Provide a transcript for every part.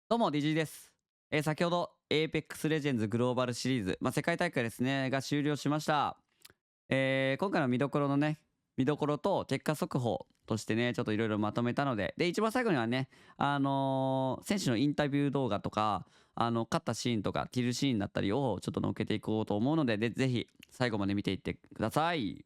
どうも DG です。先ほど Apex レジェンズグローバルシリーズ、世界大会ですねが終了しました。今回の見どころのね見どころと結果速報としてねちょっといろいろまとめたので、一番最後にはね選手のインタビュー動画とか勝ったシーンとかキルシーンだったりをちょっと載っけていこうと思うので、ぜひ最後まで見ていってください。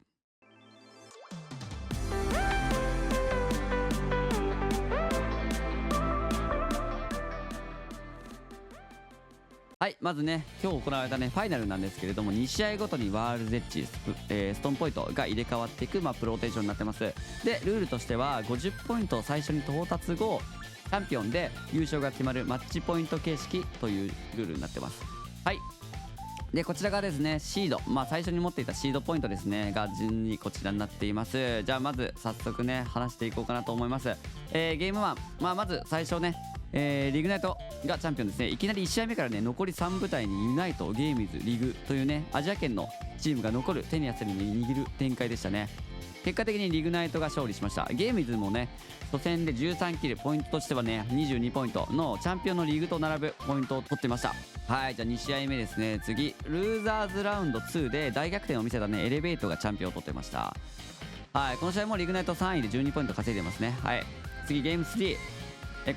はい、まずね今日行われたねファイナルなんですけれども、2試合ごとにワールドエッジストーンポイントが入れ替わっていく、プローテーションになってます。でルールとしては50ポイントを最初に到達後チャンピオンで優勝が決まるマッチポイント形式というルールになってます。はい、でこちらがですねシード、最初に持っていたシードポイントですねが順にこちらになっています。じゃあまず早速ね話していこうかなと思います。ゲーム1、まず最初ねリグナイトがチャンピオンですね。いきなり1試合目からね残り3部隊にユナイト、ゲームズ、リグというねアジア圏のチームが残る手に汗に握る展開でしたね。結果的にリグナイトが勝利しました。ゲームズもね初戦で13キル、ポイントとしてはね22ポイントのチャンピオンのリグと並ぶポイントを取ってました。はい、じゃあ2試合目ですね。次ルーザーズラウンド2で大逆転を見せたねエレベートがチャンピオンを取ってました。はい、この試合もリグナイト3位で12ポイント稼いでますね。はい、次ゲーム3、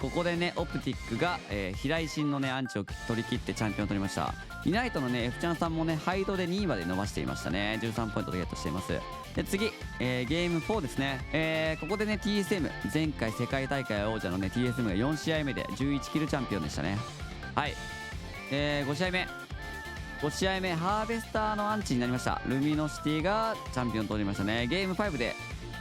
ここでねオプティックが、平井心のねアンチを取り切ってチャンピオンを取りました。ユナイトのね F ちゃんさんもねハイドで2位まで伸ばしていましたね。13ポイントでゲットしています。で次、ゲーム4ですね。ここでね TSM 前回世界大会王者のね TSM が4試合目で11キルチャンピオンでしたね。はい、5試合目ハーベスターのアンチになりました。ルミノシティがチャンピオンを取りましたね。ゲーム5で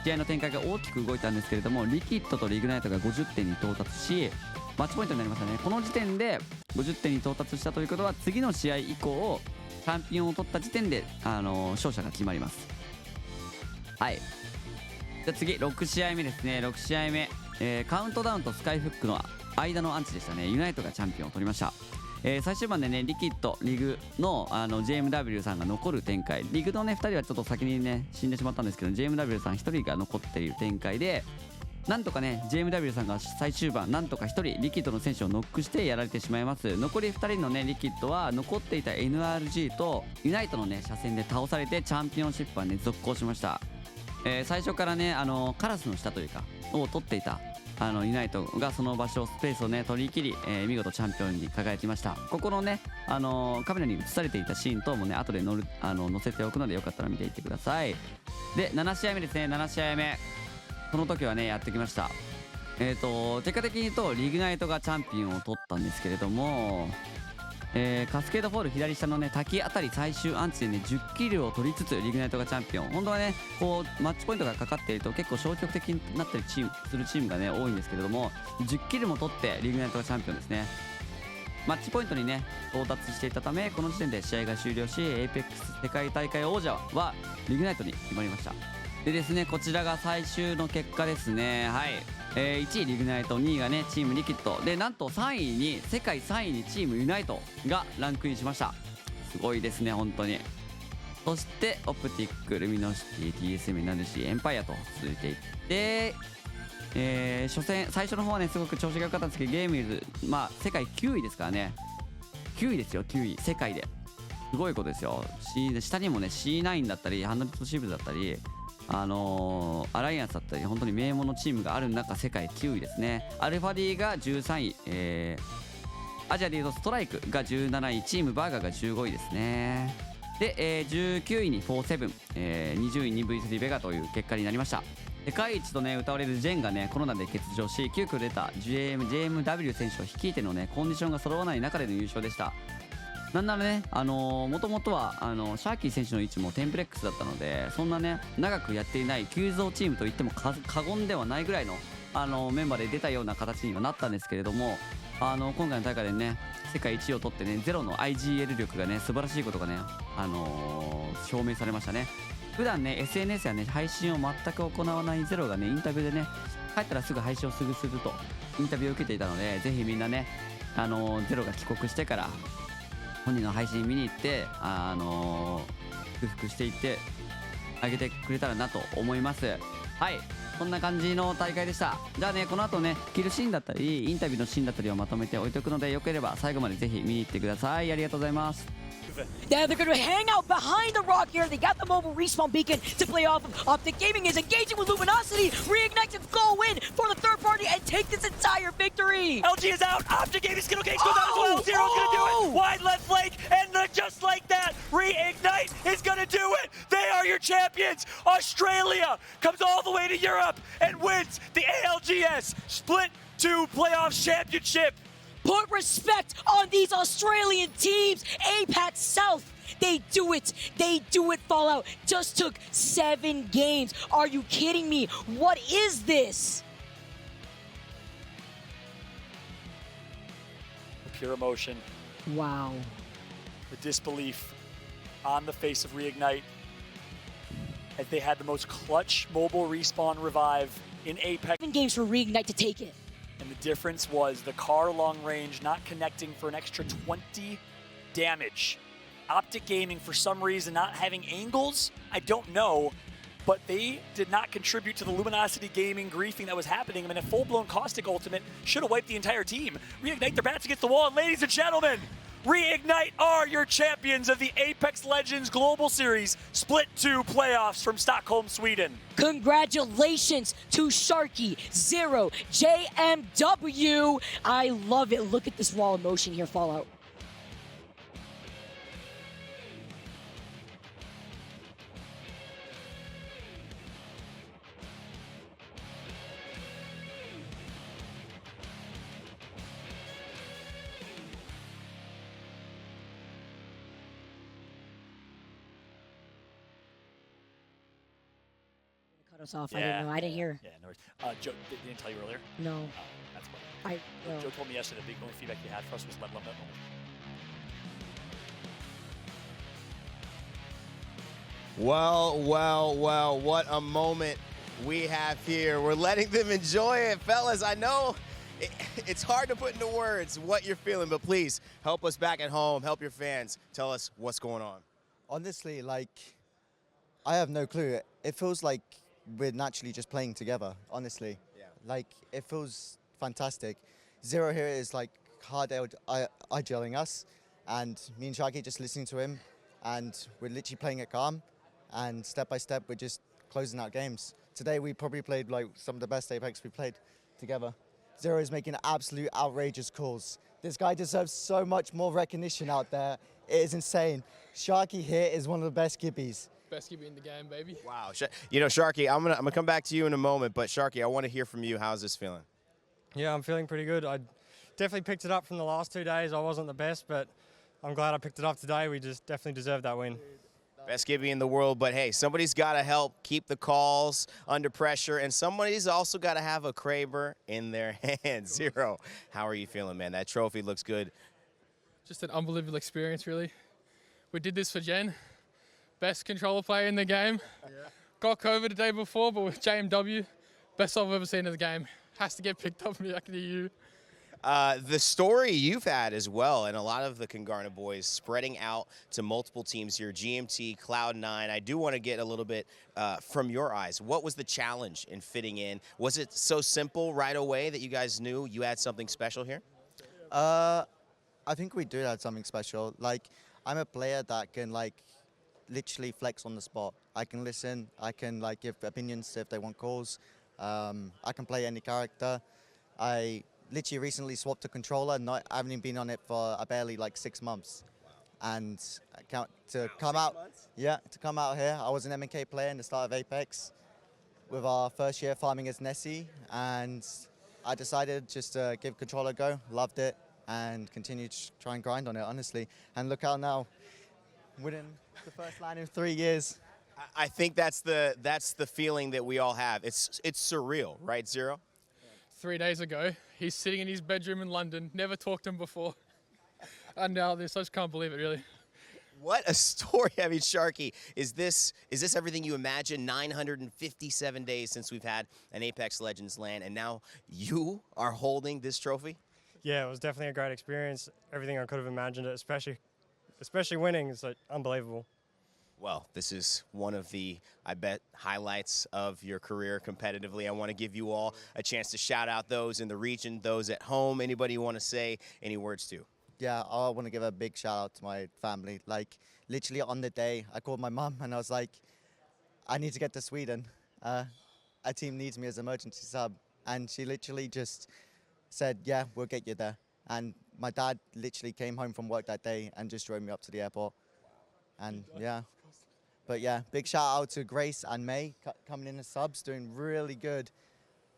試合の展開が大きく動いたんですけれども、リキッドとリグナイトが50点に到達しマッチポイントになりましたね。この時点で50点に到達したということは次の試合以降チャンピオンを取った時点で、勝者が決まります。はい、じゃあ次6試合目ですね。6試合目、カウントダウンとスカイフックの間のアンチでしたね。ユナイトがチャンピオンを取りました。最終盤でねリキッド、リグのJMW さんが残る展開、リグのね2人はちょっと先にね死んでしまったんですけど JMW さん1人が残っている展開で、なんとかね JMW さんが最終盤なんとか1人リキッドの選手をノックしてやられてしまいます。残り2人のねリキッドは残っていた NRG とユナイトのね車線で倒されてチャンピオンシップはね続行しました。最初からねカラスの下というかを取っていたユナイトがその場所スペースをね取り切り、見事チャンピオンに輝きました。ここのねカメラに映されていたシーン等もね後で載せておくのでよかったら見ていってください。で7試合目ですね。7試合目この時はねやってきました。結果的に言うとリグナイトがチャンピオンを取ったんですけれども、カスケードフォール左下のね滝あたり最終アンチでね10キルを取りつつリグナイトがチャンピオン。本当はねこうマッチポイントがかかっていると結構消極的になったりするチームがね多いんですけれども、10キルも取ってリグナイトがチャンピオンですね。マッチポイントにね到達していたためこの時点で試合が終了し Apex 世界大会王者はリグナイトに決まりました。でですねこちらが最終の結果ですね。はい、1位リグナイト、2位がねチームリキッドで、なんと3位に世界3位にチームユナイトがランクインしました。すごいですね本当に。そしてオプティック、ルミノシティ、 TSM になるしエンパイアと続いていって、初戦最初の方はねすごく調子が良かったんですけどゲームイズ世界9位ですからね。9位ですよ、9位世界ですごいことですよ。下にもね C9 だったりハンドリッドシーブだったりアライアンスだったり本当に名門のチームがある中世界9位ですね。アルファ D が13位、アジアでいうとストライクが17位、チームバーガーが15位ですね。で、19位に47、20位に V3 ベガという結果になりました。世界一とね歌われるジェンがねコロナで欠場し急遽出た JMW 選手を率いてのねコンディションが揃わない中での優勝でした。なんならねもともとはシャーキー選手の位置もテンプレックスだったので、そんなね長くやっていない急増チームといっても過言ではないぐらいのメンバーで出たような形にはなったんですけれども、今回の大会でね世界一を取ってねゼロの IGL 力がね素晴らしいことがね証明されましたね。普段ね SNS やね配信を全く行わないゼロがねインタビューでね帰ったらすぐ配信をするとインタビューを受けていたので、ぜひみんなねゼロが帰国してから本人の配信見に行って祝福していってあげてくれたらなと思います。はい、こんな感じの大会でした。じゃあね、この後ねキルシーンだったりインタビューのシーンだったりをまとめて置いておくので、よければ最後までぜひ見に行ってください。ありがとうございます。Now they're going to hang out behind the rock here. They got the mobile respawn beacon to play off of. Optic Gaming is engaging with Luminosity. Reignite to go in for the third party and take this entire victory. LG is out. Optic Gaming skill cage goes out as well. Zero's going to do it. Wide left flank. And just like that, Reignite is going to do it. They are your champions. Australia comes all the way to Europe and wins the ALGS Split2 Playoffs Championship. Put respect on these Australian teams. APAC South, they do it. They do it. Fallout just took 7 games. Are you kidding me? What is this? Pure emotion. Wow. The disbelief on the face of Reignite as they had the most clutch mobile respawn revive in Apex. 7 games for Reignite to take it. And the difference was the car long range not connecting for an extra 20 damage. Optic Gaming, for some reason, not having angles, I don't know, but they did not contribute to the Luminosity Gaming griefing that was happening. I mean, a full-blown Caustic ultimate should have wiped the entire team. Reignite their bats against the wall, and ladies and gentlemen, Reignite are your champions of the Apex Legends Global Series Split2 playoffs from Stockholm, Sweden. Congratulations to Sharky, Zero, JMW. I love it. Look at this raw emotion here, Fallout. Cut us off. I didn't know. I didn't hear. Yeah, no worries. Joe, didn't tell you earlier? No. Oh, that's funny. No. Joe told me yesterday the only feedback he had for us was let them know. Well, what a moment we have here. We're letting them enjoy it. Fellas, I know it's hard to put into words what you're feeling, but please help us back at home, help your fans. Tell us what's going on. Honestly, like, I have no clue. It feels like we're naturally just playing together, honestly. Yeah. Like, it feels fantastic. Zero here is like hard IGLing us, and me and Sharky just listening to him, and we're literally playing it calm, and step by step we're just closing out games. Today we probably played like some of the best Apex we played together. Zero is making absolute outrageous calls. This guy deserves so much more recognition out there. It is insane. Sharky here is one of the best gibbies. Best gibby in the game, baby. Wow. You know, Sharky, I'm gonna come back to you in a moment, but Sharky, I want to hear from you. How's this feeling? Yeah, I'm feeling pretty good. I definitely picked it up from the last 2 days. I wasn't the best, but I'm glad I picked it up today. We just definitely deserved that win. Best gibby in the world, but hey, somebody's got to help keep the calls under pressure, and somebody's also got to have a Kraber in their hand. Zero, how are you feeling, man? That trophy looks good. Just an unbelievable experience, really. We did this for Jen. Best controller player in the game. Yeah. Got COVID the day before, but with JMW, best I've ever seen in the game. Has to get picked up from the you. The story you've had as well, and a lot of the Congarna boys spreading out to multiple teams here, GMT, Cloud9. I do want to get a little bit from your eyes. What was the challenge in fitting in? Was it so simple right away that you guys knew you had something special here? I think we do have something special. Like, I'm a player that can like literally flex on the spot. I can listen, I can like give opinions if they want calls. I can play any character. I literally recently swapped a controller. I haven't even been on it for barely like 6 months. Wow. And to come out here, I was an MK player in the start of Apex with our first year farming as Nessie, and I decided just to give controller a go. Loved it and continued to try and grind on it, honestly. And look out now, winning the first line in 3 years. I think that's the feeling that we all have. It's surreal, right, Zero? 3 days ago, he's sitting in his bedroom in London, never talked to him before. And now this, I just can't believe it, really. What a story. I mean, Sharky, is this everything you imagined? 957 days since we've had an Apex Legends LAN, and now you are holding this trophy? Yeah, it was definitely a great experience. Everything I could have imagined it, especially winning. It's like unbelievable. Well, this is one of the, I bet, highlights of your career competitively. I want to give you all a chance to shout out those in the region, those at home. Anybody you want to say any words to? Yeah, I want to give a big shout out to my family. Like, literally on the day, I called my mum and I was like, I need to get to Sweden. A team needs me as emergency sub. And she literally just said, yeah, we'll get you there. And my dad literally came home from work that day and just drove me up to the airport. And yeah. But yeah, big shout out to Grace and May coming in as subs, doing really good.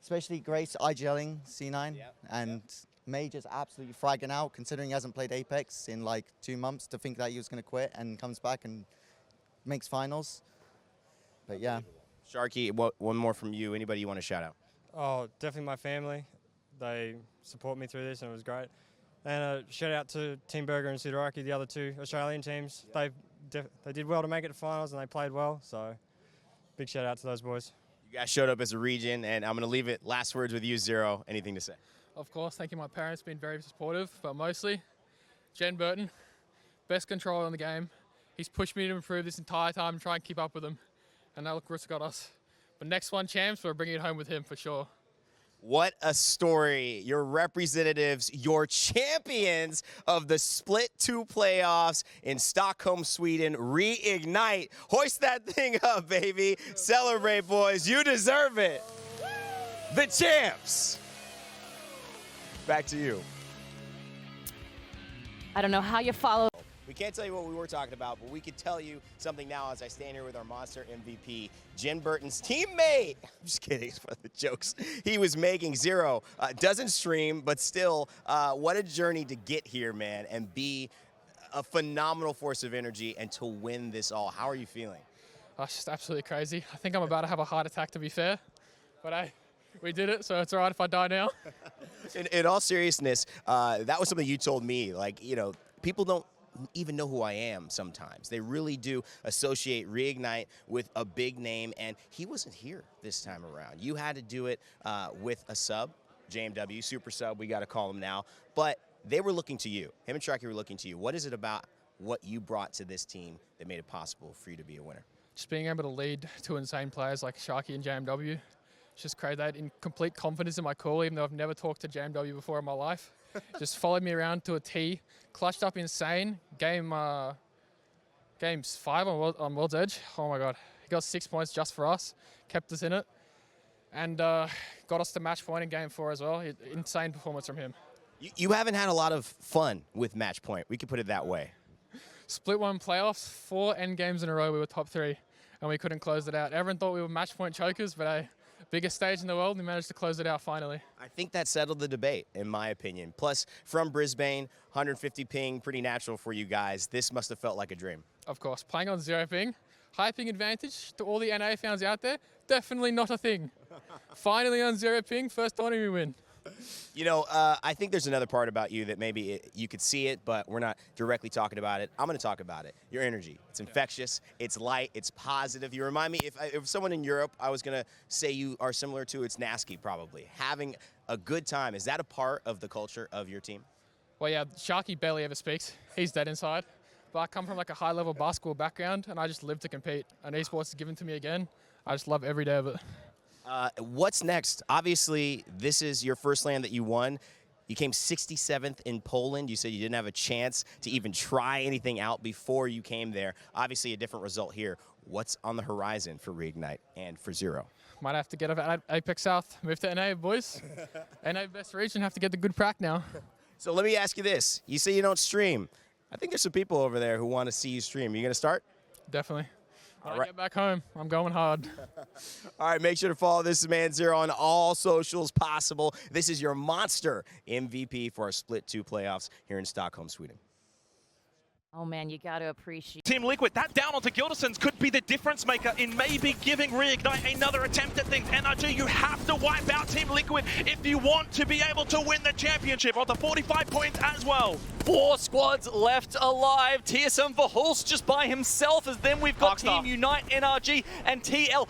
Especially Grace IGLing C9 and May just absolutely fragging out, considering he hasn't played Apex in like 2 months, to think that he was going to quit and comes back and makes finals. But yeah. Sharky, one more from you. Anybody you want to shout out? Oh, definitely my family. They support me through this and it was great. And a shout out to Team Burger and Sudaraki, the other 2 Australian teams. They did well to make it to finals and they played well, so big shout out to those boys. You guys showed up as a region, and I'm going to leave it. Last words with you, Zero. Anything to say? Of course, thank you. My parents been very supportive, but mostly Jen Burton, best controller in the game. He's pushed me to improve this entire time and try and keep up with him. And now look, Russ got us. But next one, champs, we're bringing it home with him for sure. What a story. Your representatives, your champions of the Split 2 playoffs in Stockholm, Sweden. Reignite. Hoist that thing up, baby. Celebrate, boys. You deserve it. The champs. Back to you. I don't know how you follow. We can't tell you what we were talking about, but we can tell you something now as I stand here with our monster MVP, Jen Burton's teammate. I'm just kidding, it's for the jokes. He was making Zero. Doesn't stream, but still, what a journey to get here, man, and be a phenomenal force of energy and to win this all. How are you feeling? Oh, it's just absolutely crazy. I think I'm about to have a heart attack, to be fair. But hey, we did it, so it's all right if I die now. In all seriousness, that was something you told me. Like, you know, people don't even know who I am sometimes. They really do associate Reignite with a big name, and he wasn't here this time around. You had to do it with a sub, JMW, super sub, we got to call him now, but they were looking to you. Him and Sharky were looking to you. What is it about what you brought to this team that made it possible for you to be a winner? Just being able to lead 2 insane players like Sharky and JMW. It's just crazy. They had in complete confidence in my call, even though I've never talked to JMW before in my life. Just followed me around to a tee, clutched up insane. Games 5 on World's Edge. Oh my God. He got 6 points just for us, kept us in it, and got us to match point in game 4 as well. Insane performance from him. You haven't had a lot of fun with match point. We could put it that way. Split 1 playoffs, 4 end games in a row, we were top 3, and we couldn't close it out. Everyone thought we were match point chokers, but hey, biggest stage in the world, we managed to close it out finally. I think that settled the debate, in my opinion. Plus, from Brisbane, 150 ping, pretty natural for you guys. This must have felt like a dream. Of course, playing on 0 ping, high ping advantage to all the NA fans out there, definitely not a thing. Finally on 0 ping, first tournament we win. You know, I think there's another part about you that maybe you could see it, but we're not directly talking about it. I'm going to talk about it. Your energy. It's infectious. It's light. It's positive. You remind me, if someone in Europe, I was going to say you are similar to, it's Nasky probably. Having a good time. Is that a part of the culture of your team? Well, yeah, Sharky barely ever speaks. He's dead inside. But I come from like a high-level basketball background, and I just live to compete. And esports is given to me again. I just love every day of it. What's next? Obviously, this is your first land that you won. You came 67th in Poland. You said you didn't have a chance to even try anything out before you came there. Obviously, a different result here. What's on the horizon for Reignite and for Zero? Might have to get up at Apex South, move to NA, boys. NA best region, have to get the good prac now. So let me ask you this. You say you don't stream. I think there's some people over there who want to see you stream. Are you going to start? Definitely. When All right. I get back home, I'm going hard. All right, make sure to follow this man Zero on all socials possible. This is your monster MVP for our Split 2 playoffs here in Stockholm, Sweden. Oh man, you got to appreciate. Team Liquid, that down onto Gildersons could be the difference maker in maybe giving Reignite another attempt at things. NRG, you have to wipe out Team Liquid if you want to be able to win the championship on the 45 points as well. 4 squads left alive. TSM4 Hulse just by himself, as then we've got Darkstar. Team Unite, NRG, and TL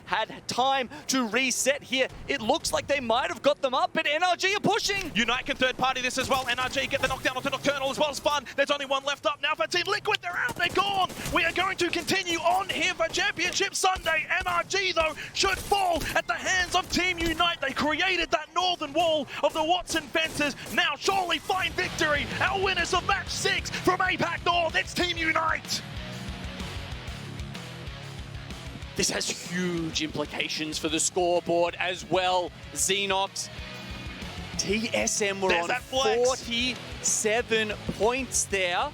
had time to reset here. It looks like they might have got them up, but NRG are pushing. Unite can third party this as well. NRG get the knockdown onto Nocturnal as well as Fun. There's only one left up now for Team Liquid. They're out, they're gone. We are going to continue on here for Championship Sunday. NRG, though, should fall at the hands of Team Unite. They created that northern wall of the Watson fences. Now surely find victory. Our winners of match 6 from APAC North, it's Team Unite. This has huge implications for the scoreboard as well. Xenox, TSM were There's on that flex. 47 points there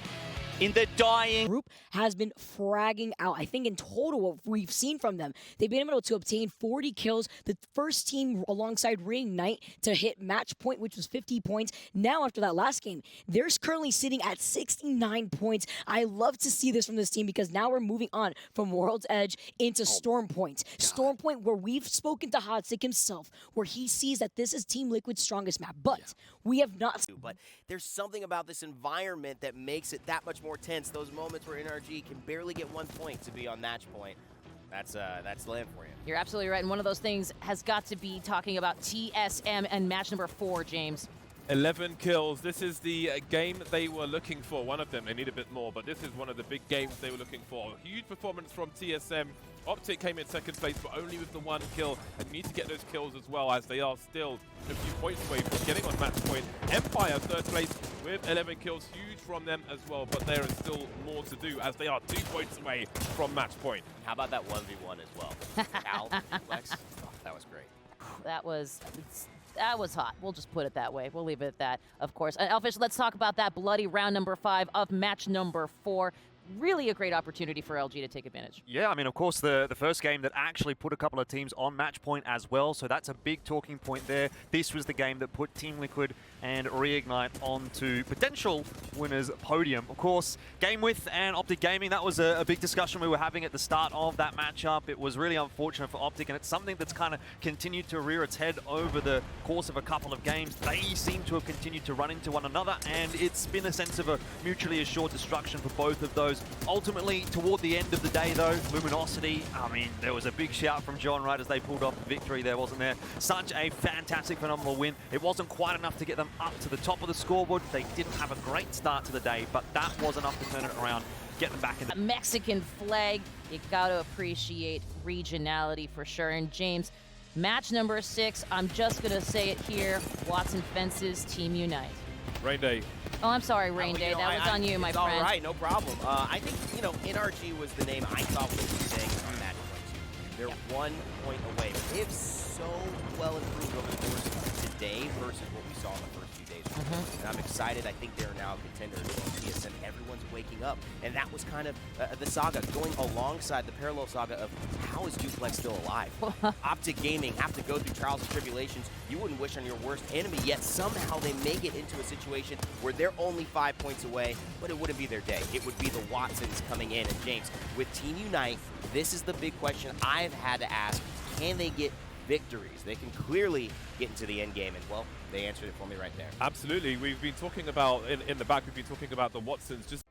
in the dying. Group has been fragging out. I think in total what we've seen from them, they've been able to obtain 40 kills. The first team alongside Reignite to hit match point, which was 50 points. Now after that last game, they're currently sitting at 69 points. I love to see this from this team because now we're moving on from World's Edge into Storm Point. Storm Point, where we've spoken to Hotsick himself, where he sees that this is Team Liquid's strongest map. But we have not. But there's something about this environment that makes it that much more tense. Those moments where NRG can barely get 1 point to be on match point. That's land for you. You're absolutely right, and one of those things has got to be talking about TSM and match number 4, James. 11 kills. This is the game they were looking for. One of them, they need a bit more, but this is one of the big games they were looking for. Huge performance from TSM. Optic came in second place, but only with the 1 kill. And you need to get those kills as well, as they are still a few points away from getting on match point. Empire, third place with 11 kills. Huge from them as well, but there is still more to do, as they are 2 points away from match point. How about that 1v1 as well? Cal, Flex, that was great. That was hot. We'll just put it that way. We'll leave it at that, of course. Elfish, let's talk about that bloody round number 5 of match number 4. Really a great opportunity for LG to take advantage. Yeah, I mean, of course, the first game that actually put a couple of teams on match point as well, so that's a big talking point there. This was the game that put Team Liquid and Reignite onto potential winners' podium. Of course, Game Width and Optic Gaming, that was a big discussion we were having at the start of that matchup. It was really unfortunate for Optic, and it's something that's kind of continued to rear its head over the course of a couple of games. They seem to have continued to run into one another, and it's been a sense of a mutually assured destruction for both of those. Ultimately, toward the end of the day, though, Luminosity, I mean, there was a big shout from John right as they pulled off the victory there, wasn't there? Such a fantastic, phenomenal win. It wasn't quite enough to get them up to the top of the scoreboard. They didn't have a great start to the day, but that was enough to turn it around, get them back in the Mexican flag, you gotta appreciate regionality for sure. And James, match number 6, I'm just gonna say it here, Watson Fences, Team Unite. Rain Day. Oh, I'm sorry, Rain Day. That was on you, my friend. All right, no problem. I think, NRG was the name I thought was staying on match point 2. They're 1 point away. But they've so well improved over the course of today versus what we saw in the first few days. And I'm excited. I think they're now contenders on TSM. Everyone's waking up. And that was kind of the saga going alongside the parallel saga of how is Duplex still alive? Optic Gaming have to go through trials and tribulations you wouldn't wish on your worst enemy, yet somehow they make it into a situation where they're only 5 points away, but it wouldn't be their day. It would be the Watsons coming in. And James, with Team Unite, this is the big question I've had to ask. Can they get victories? They can clearly get into the end game, and well, they answered it for me right there. Absolutely. We've been talking about, in the back, we've been talking about the Watsons just